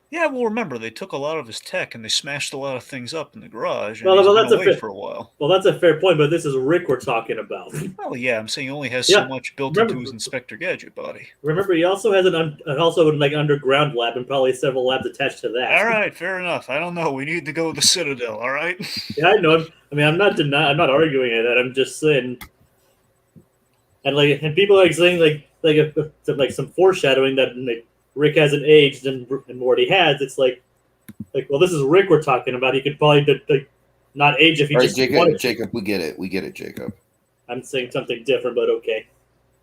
[SPEAKER 2] Yeah, well, remember they took a lot of his tech and they smashed a lot of things up in the garage. And
[SPEAKER 3] that's
[SPEAKER 2] been away for a while.
[SPEAKER 3] Well, that's a fair point, but this is Rick we're talking about.
[SPEAKER 2] Well, yeah, I'm saying he only has so much built into his Inspector Gadget body.
[SPEAKER 3] Remember, he also has an underground lab and probably several labs attached to that.
[SPEAKER 2] All right, fair enough. I don't know. We need to go to the Citadel. All right.
[SPEAKER 3] Yeah, I know. I mean, I'm not arguing that. I'm just saying, and people are saying like some foreshadowing that Rick hasn't aged and Morty has. It's like, well, this is Rick we're talking about. He could probably not age if he just wanted.
[SPEAKER 1] Jacob, we get it, Jacob.
[SPEAKER 3] I'm saying something different, but okay.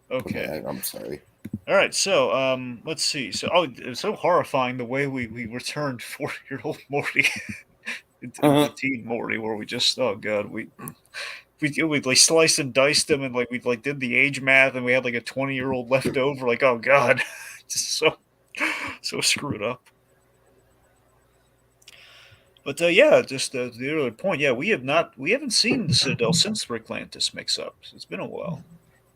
[SPEAKER 2] Okay,
[SPEAKER 1] I'm sorry.
[SPEAKER 2] All right, so let's see. So it's so horrifying the way we returned 40-year-old Morty into teen Morty, where we just we like sliced and diced him, and like we like did the age math, and we had like a 20-year-old left over. Like, oh god, just so screwed up. But just the other point, we haven't seen the Citadel since Rick Lantis mix-up. So it's been a while.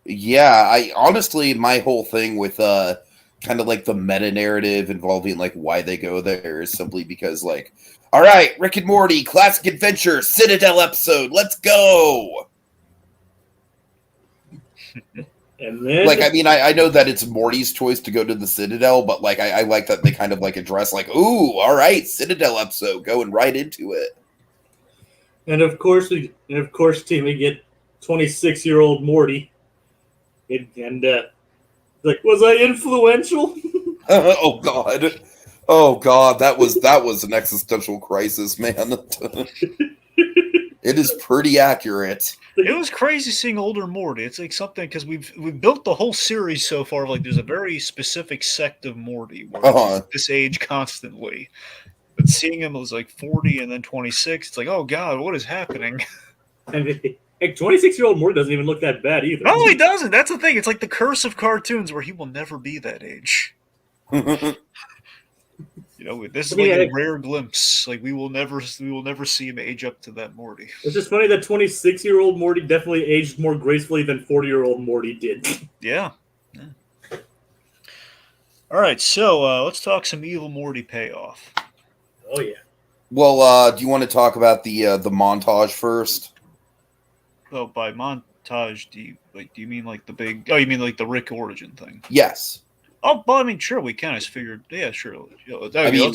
[SPEAKER 1] Yeah, I honestly, my whole thing with kind of like the meta narrative involving like why they go there is simply because like, all right, Rick and Morty classic adventure Citadel episode, let's go.
[SPEAKER 3] And then,
[SPEAKER 1] like, I mean, I know that it's Morty's choice to go to the Citadel, but like, I like that they kind of like address like, ooh, all right, Citadel episode, going right into it.
[SPEAKER 3] And of course, team, we get 26-year-old Morty, and like, was I influential?
[SPEAKER 1] Oh God, that was an existential crisis, man. It is pretty accurate.
[SPEAKER 2] It was crazy seeing older Morty. It's like something because we've built the whole series so far. Like there's a very specific sect of Morty where this age constantly. But seeing him was like 40 and then 26. It's like, oh god, what is happening?
[SPEAKER 3] And 26-year-old Morty doesn't even look that bad either.
[SPEAKER 2] No, he doesn't. That's the thing. It's like the curse of cartoons where he will never be that age. This is a rare glimpse. Like we will never see him age up to that Morty.
[SPEAKER 3] It's just funny that 26-year-old Morty definitely aged more gracefully than 40-year-old Morty did.
[SPEAKER 2] Yeah. All right, so let's talk some evil Morty payoff.
[SPEAKER 3] Oh yeah.
[SPEAKER 1] Well, do you want to talk about the montage first?
[SPEAKER 2] Well, by montage, do you mean like the big? Oh, you mean like the Rick origin thing?
[SPEAKER 1] Yes.
[SPEAKER 2] Oh, but I mean, sure, we kind of figured. Yeah, sure.
[SPEAKER 1] I mean,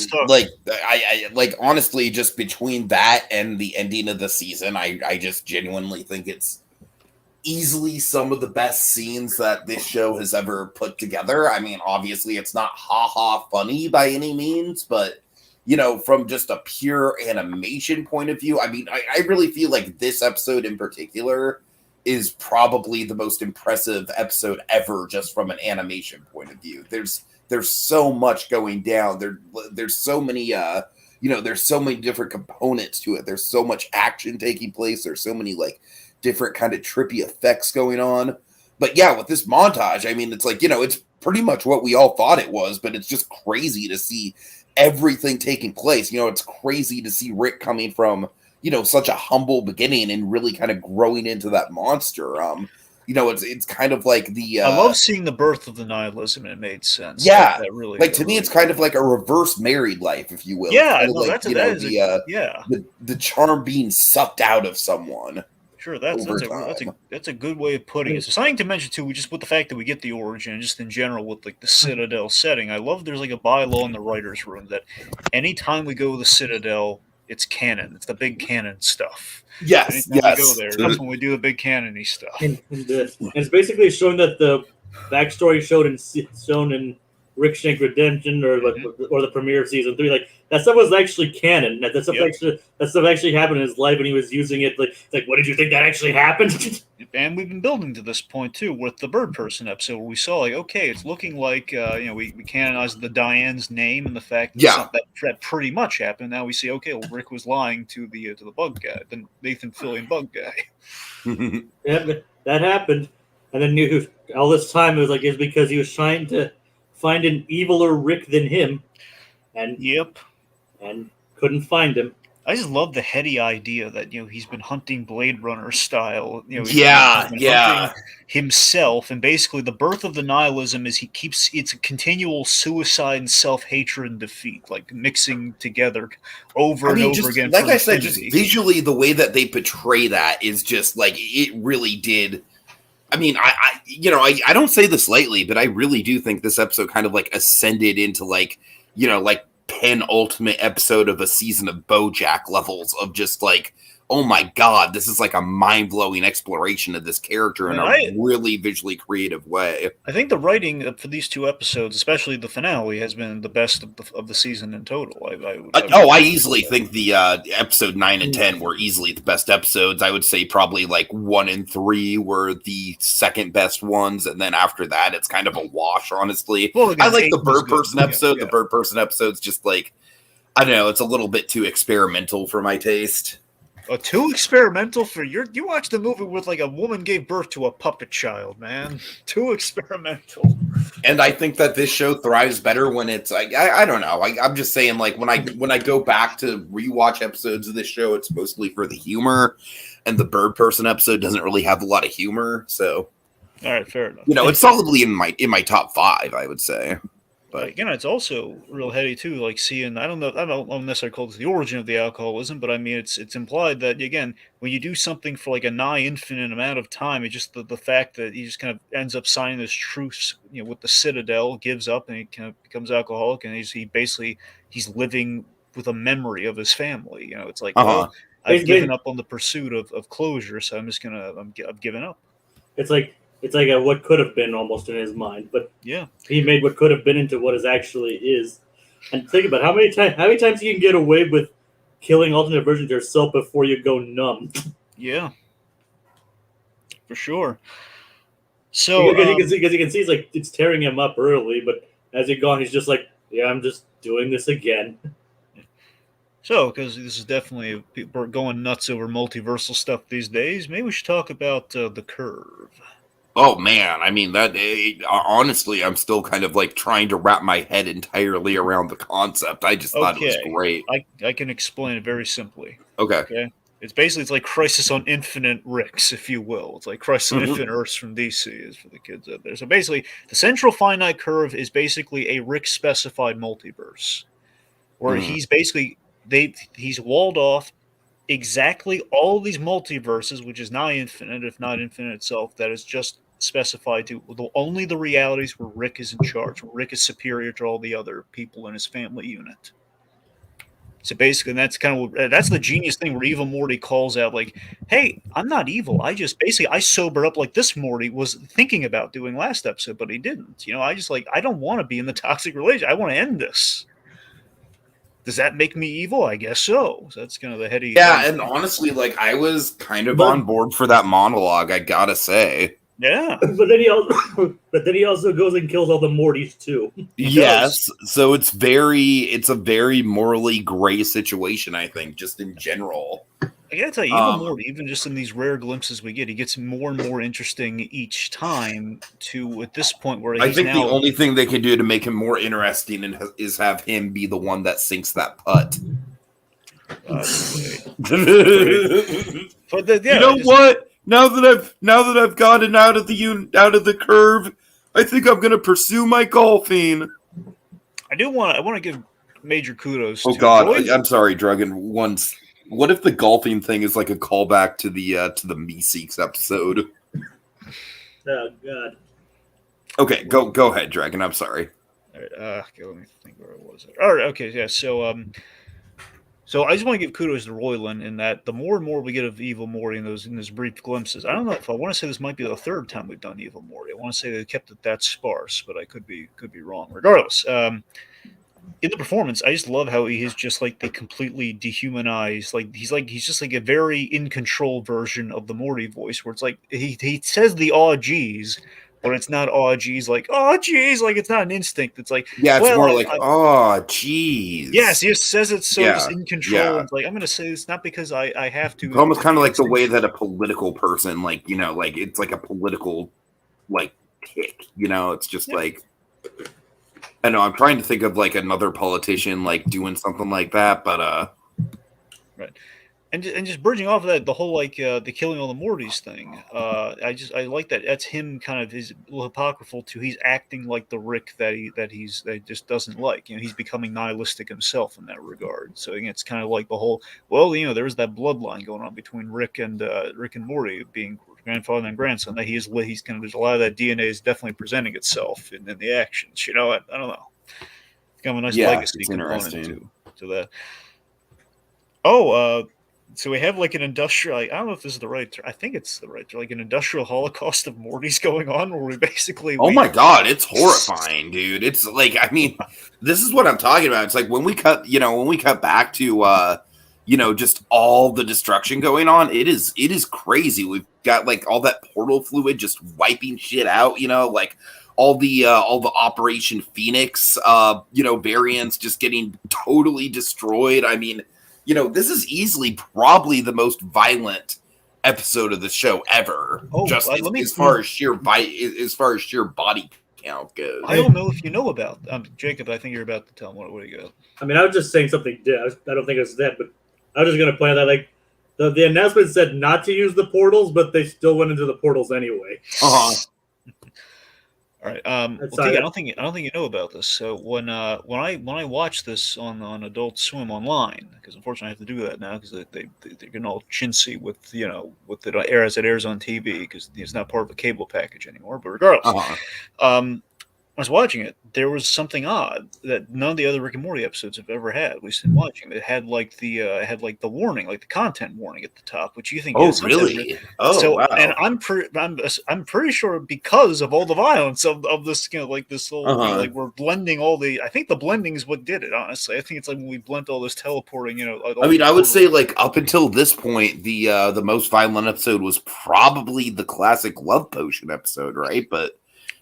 [SPEAKER 1] like honestly, just between that and the ending of the season, I just genuinely think it's easily some of the best scenes that this show has ever put together. I mean, obviously, it's not ha-ha funny by any means, but from just a pure animation point of view, I mean, I really feel like this episode in particular is probably the most impressive episode ever, just from an animation point of view. There's so much going down. There's so many there's so many different components to it. There's so much action taking place. There's so many like different kind of trippy effects going on. But yeah, with this montage, I mean, it's like, it's pretty much what we all thought it was, but it's just crazy to see everything taking place. It's crazy to see Rick coming from such a humble beginning and really kind of growing into that monster. it's kind of like the
[SPEAKER 2] I love seeing the birth of the nihilism, and it made sense.
[SPEAKER 1] Yeah,
[SPEAKER 2] that really
[SPEAKER 1] like to me, it's kind of like a reverse married life, if you will.
[SPEAKER 2] Yeah,
[SPEAKER 1] it's
[SPEAKER 2] no,
[SPEAKER 1] like, the charm being sucked out of someone.
[SPEAKER 2] Sure, that's a good way of putting it. So something to mention too, just with the fact that we get the origin, just in general with like the Citadel setting. I love there's like a bylaw in the writers' room that anytime we go to the Citadel, it's canon. It's the big canon stuff.
[SPEAKER 1] Yes,
[SPEAKER 2] anytime we go there, that's when we do the big canon-y stuff.
[SPEAKER 3] And it's basically showing that the backstory shown in Rick Shank Redemption or the premiere of season 3, like that stuff was actually canon. That stuff actually happened in his life, and he was using it. Like, what did you think that actually happened?
[SPEAKER 2] And we've been building to this point too with the Bird Person episode, where we saw like, okay, it's looking like we canonized the Diane's name and the fact that pretty much happened. Now we see, okay, well, Rick was lying to the bug guy, the Nathan Fillion bug guy.
[SPEAKER 3] Yeah, that happened, and then all this time it was because he was trying to find an eviler Rick than him, and couldn't find him.
[SPEAKER 2] I just love the heady idea that he's been hunting Blade Runner style. He's been hunting himself, and basically the birth of the nihilism is it's a continual suicide and self-hatred and defeat, like mixing together over and over again.
[SPEAKER 1] Like I said, just visually, the way that they portray that is just like it really did. I mean, I don't say this lightly, but I really do think this episode kind of like ascended into like penultimate episode of a season of BoJack levels of just like, oh my god, this is like a mind-blowing exploration of this character in a really visually creative way.
[SPEAKER 2] I think the writing for these two episodes, especially the finale, has been the best of the season in total.
[SPEAKER 1] I easily think the episode 9 and 10 were easily the best episodes. I would say probably like 1 and 3 were the second best ones, and then after that, it's kind of a wash, honestly. Well, again, I like the Bird Person episode. Yeah. The Bird Person episode's just like, I don't know, it's a little bit too experimental for my taste.
[SPEAKER 2] Too experimental for you watched the movie with like a woman gave birth to a puppet child, man. Too experimental.
[SPEAKER 1] And I think that this show thrives better when it's like I don't know. I'm just saying, like when I go back to rewatch episodes of this show, it's mostly for the humor, and the Bird Person episode doesn't really have a lot of humor. So,
[SPEAKER 2] all right, fair enough.
[SPEAKER 1] It's solidly in my top 5, I would say.
[SPEAKER 2] But again, it's also real heady too. Like seeing, I don't necessarily call this the origin of the alcoholism, but I mean, it's implied that again, when you do something for like a nigh infinite amount of time, it's just the fact that he just kind of ends up signing this truce, with the Citadel, gives up, and he kind of becomes alcoholic, and he's living with a memory of his family. It's like, well, I've given up on the pursuit of closure, so I've given up.
[SPEAKER 3] It's like a what could have been almost in his mind, but
[SPEAKER 2] yeah,
[SPEAKER 3] he made what could have been into what it actually is. And think about how many times you can get away with killing alternate versions of yourself before you go numb.
[SPEAKER 2] Yeah, for sure. So
[SPEAKER 3] because you can see it's tearing him up early, but as he gone, he's just like, yeah, I'm just doing this again.
[SPEAKER 2] So, because this is definitely people are going nuts over multiversal stuff these days, maybe we should talk about the Curve.
[SPEAKER 1] Oh man, I mean honestly, I'm still kind of like trying to wrap my head entirely around the concept. I just thought it was great.
[SPEAKER 2] I can explain it very simply.
[SPEAKER 1] Okay.
[SPEAKER 2] It's like Crisis on Infinite Ricks, if you will. It's like Crisis on Infinite Earths from DC is for the kids out there. So basically, the central finite curve is basically a Rick specified multiverse, where he's basically he's walled off exactly all these multiverses, which is nigh infinite, if not infinite itself, that is just specified to only the realities where Rick is in charge, where Rick is superior to all the other people in his family unit. So basically, that's the genius thing where evil Morty calls out like, hey, I'm not evil. I sober up like this Morty was thinking about doing last episode, but he didn't. I don't want to be in the toxic relationship. I want to end this. Does that make me evil? I guess so. So that's kind of the heady.
[SPEAKER 1] Yeah, and honestly, like I was kind of on board for that monologue. I gotta say.
[SPEAKER 2] Yeah,
[SPEAKER 3] but then he also goes and kills all the Mortys too.
[SPEAKER 1] Yes, so it's a very morally gray situation. I think, just in general.
[SPEAKER 2] I gotta tell you, even Morty, even just in these rare glimpses we get, he gets more and more interesting each time. To at this point where
[SPEAKER 1] I think the only thing they can do to make him more interesting is have him be the one that sinks that putt.
[SPEAKER 3] But you know what?
[SPEAKER 1] Now that I've gotten out of the curve, I think I'm gonna pursue my golfing.
[SPEAKER 2] I want to give major kudos
[SPEAKER 1] Oh
[SPEAKER 2] to
[SPEAKER 1] God,
[SPEAKER 2] Roy.
[SPEAKER 1] I'm sorry, Dragon. What if the golfing thing is like a callback to the Meeseeks episode?
[SPEAKER 3] Oh God.
[SPEAKER 1] Okay, go ahead, Dragon. I'm sorry.
[SPEAKER 2] All right, okay, let me think where it was. All right, okay, yeah. So I just want to give kudos to Royland in that the more and more we get of Evil Morty in those brief glimpses. I don't know if I want to say this might be the third time we've done Evil Morty. I want to say they kept it that sparse, but I could be wrong. Regardless, in the performance, I just love how he is just like the completely dehumanized. He's just like a very in control version of the Morty voice, where it's like he says the "aw geez," but it's not "aw geez" like "aw geez," like it's not an instinct. It's like,
[SPEAKER 1] Yeah, it's
[SPEAKER 2] well,
[SPEAKER 1] more like, oh, jeez.
[SPEAKER 2] yes, he just says it so just in control.
[SPEAKER 1] Yeah.
[SPEAKER 2] It's like, I'm going to say this not because I have to.
[SPEAKER 1] It's almost kind of like the way that a political person, like, you know, like it's like a political, like, kick. You know, it's just like, I know I'm trying to think of like another politician like doing something like that, but
[SPEAKER 2] right. And just bridging off of that, the whole like the killing all the Mortys thing. I like that. That's him kind of his little apocryphal to he's acting like the Rick that he just doesn't like. You know, he's becoming nihilistic himself in that regard. So again, it's kind of like the whole there's that bloodline going on between Rick and Morty being grandfather and grandson. That he's kind of there's a lot of that DNA is definitely presenting itself in the actions. You know, I don't know. It's kind of a nice legacy component to that. Oh, so we have like an industrial, I don't know if this is the right term. I think it's the right term, like an industrial holocaust of Mortys going on where we basically.
[SPEAKER 1] oh my God, it's horrifying, dude. It's like, I mean, this is what I'm talking about. It's like when we cut back to, just all the destruction going on, it is crazy. We've got like all that portal fluid just wiping shit out, like all the Operation Phoenix, variants just getting totally destroyed. I mean, this is easily probably the most violent episode of the show ever. As far as sheer body count goes.
[SPEAKER 2] I don't know if you know about Jacob. I think you're about to tell him what do you got?
[SPEAKER 3] I mean, I was just saying something. I don't think it was that, but I was just going to point out that like the announcement said not to use the portals, but they still went into the portals anyway.
[SPEAKER 2] All right. Tiki, I don't think you know about this. So when I watched this on Adult Swim online, because unfortunately I have to do that now because they're getting all chintzy with with it as it airs on TV because it's not part of a cable package anymore. But regardless, I was watching it. There was something odd that none of the other Rick and Morty episodes have ever had. At least in watching it, had like the warning, like the content warning at the top, which you think.
[SPEAKER 1] Oh, really? Oh, so, wow.
[SPEAKER 2] And I'm pretty sure because of all the violence of this, like this whole like we're blending all the. I think the blending is what did it. Honestly, I think it's like when we blend all this teleporting.
[SPEAKER 1] I mean, I would say like up until this point, the most violent episode was probably the classic Love Potion episode, right? But.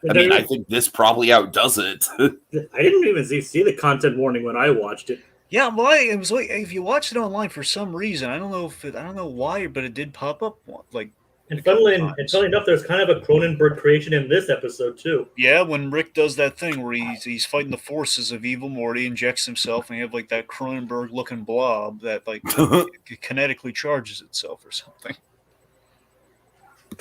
[SPEAKER 1] I mean, I think this probably outdoes it.
[SPEAKER 3] I didn't even see the content warning when I watched it.
[SPEAKER 2] Yeah, well, it was like if you watched it online for some reason, I don't know why, but it did pop up like.
[SPEAKER 3] And funnily enough, there's kind of a Cronenberg creation in this episode too.
[SPEAKER 2] Yeah, when Rick does that thing where he's fighting the forces of Evil Morty, injects himself, and you have like that Cronenberg looking blob that like kinetically charges itself or something.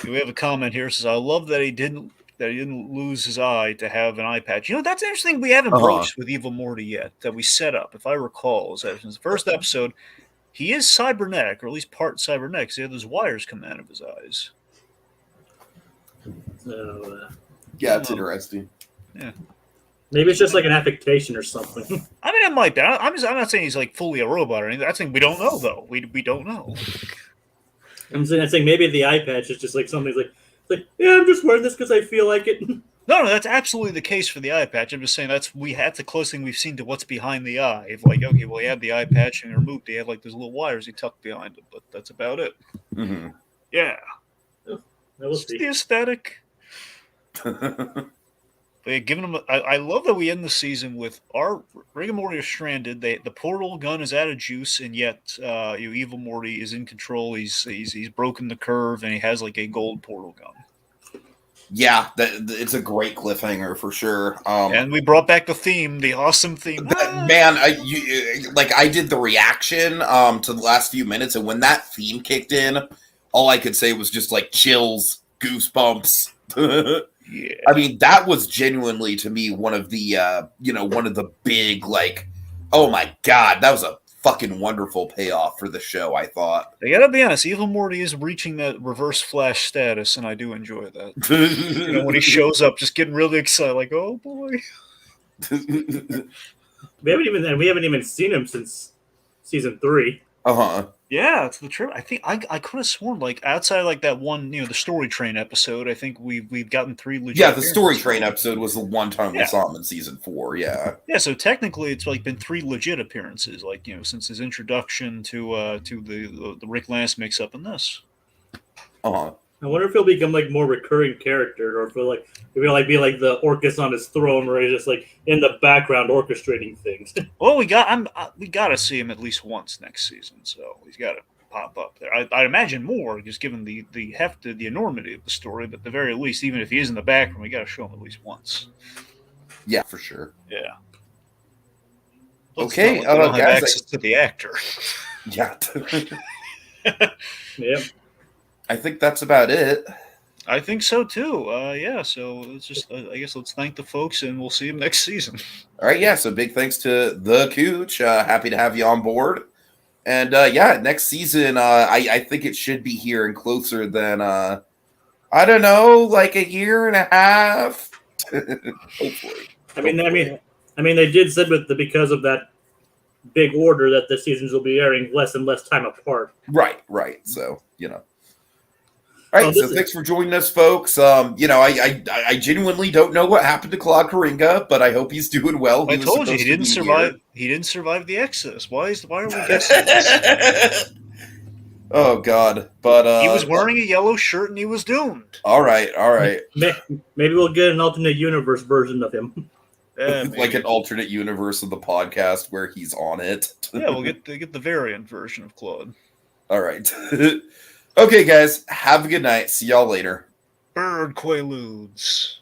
[SPEAKER 2] We have a comment here that says, "I love that he didn't lose his eye to have an eye patch." That's interesting. We haven't broached with Evil Morty yet that we set up. If I recall, is that since the first episode, he is cybernetic, or at least part cybernetic. Because he had those wires coming out of his eyes.
[SPEAKER 1] Yeah, it's interesting.
[SPEAKER 2] Yeah.
[SPEAKER 3] Maybe it's just like an affectation or something.
[SPEAKER 2] I mean, it might be. I'm not saying he's like fully a robot or anything. I'm saying we don't know though. We don't know.
[SPEAKER 3] I'm saying maybe the eye patch is just like something's like, yeah, I'm just wearing this because I feel like it.
[SPEAKER 2] No, that's absolutely the case for the eye patch. I'm just saying that's the closest thing we've seen to what's behind the eye. If like, okay, well, he had the eye patch and he removed it. He had like those little wires he tucked behind him, but that's about it.
[SPEAKER 1] Mm-hmm.
[SPEAKER 2] Yeah.
[SPEAKER 3] It's
[SPEAKER 2] the aesthetic. But yeah, giving him. I love that we end the season with our Rick and Morty are stranded. The portal gun is out of juice, and yet Evil Morty is in control. He's broken the curve, and he has like a gold portal gun.
[SPEAKER 1] Yeah, it's a great cliffhanger for sure.
[SPEAKER 2] And we brought back the awesome theme.
[SPEAKER 1] Man, I did the reaction to the last few minutes, and when that theme kicked in, all I could say was just like chills, goosebumps.
[SPEAKER 2] Yeah.
[SPEAKER 1] I mean, that was genuinely to me one of the one of the big like, oh my god, that was a fucking wonderful payoff for the show, I thought.
[SPEAKER 2] I gotta be honest, Evil Morty is reaching that reverse Flash status, and I do enjoy that. When he shows up, just getting really excited, like, oh boy.
[SPEAKER 3] We haven't even seen him since season 3.
[SPEAKER 1] Uh-huh.
[SPEAKER 2] Yeah, it's the trip. I think I could have sworn, like, outside like that one, the Story Train episode, I think we've gotten 3 legit.
[SPEAKER 1] Yeah, the Story Train episode was the one time we
[SPEAKER 2] Yeah.
[SPEAKER 1] saw him in season 4, yeah.
[SPEAKER 2] Yeah, so technically it's like been 3 legit appearances, like, since his introduction to the Rick Lance mix up in this.
[SPEAKER 1] Uh-huh.
[SPEAKER 3] I wonder if he'll become like more recurring character, or if he'll be like the Orcus on his throne, where he's just like in the background orchestrating things.
[SPEAKER 2] Well, we gotta see him at least once next season, so he's got to pop up there. I imagine more, just given the heft, the enormity of the story. But at the very least, even if he is in the background, we got to show him at least once.
[SPEAKER 1] Yeah, for sure.
[SPEAKER 2] Yeah.
[SPEAKER 1] Okay,
[SPEAKER 2] we don't have
[SPEAKER 1] guys,
[SPEAKER 2] access to the actor.
[SPEAKER 1] Yeah.
[SPEAKER 3] Yep.
[SPEAKER 1] I think that's about it.
[SPEAKER 2] I think so too. Yeah. So let's just, I guess, let's thank the folks, and we'll see them next season.
[SPEAKER 1] All right, yeah. So big thanks to the Cooch. Happy to have you on board. And yeah, next season, I think it should be here and closer than I don't know, like a year and a half. Hopefully.
[SPEAKER 3] I mean, they did said because of that big order that the seasons will be airing less and less time apart.
[SPEAKER 1] Right. So All right, so thanks for joining us, folks. I genuinely don't know what happened to Claude Coringa, but I hope he's doing well.
[SPEAKER 2] I told you he didn't survive. He didn't survive the Exodus. Why are we guessing this?
[SPEAKER 1] Oh God! But
[SPEAKER 2] he was wearing a yellow shirt and he was doomed.
[SPEAKER 1] All right.
[SPEAKER 3] Maybe we'll get an alternate universe version of him.
[SPEAKER 1] Like an alternate universe of the podcast where he's on it.
[SPEAKER 2] Yeah, we'll get the variant version of Claude.
[SPEAKER 1] All right. Okay, guys. Have a good night. See y'all later.
[SPEAKER 2] Bird Quaaludes.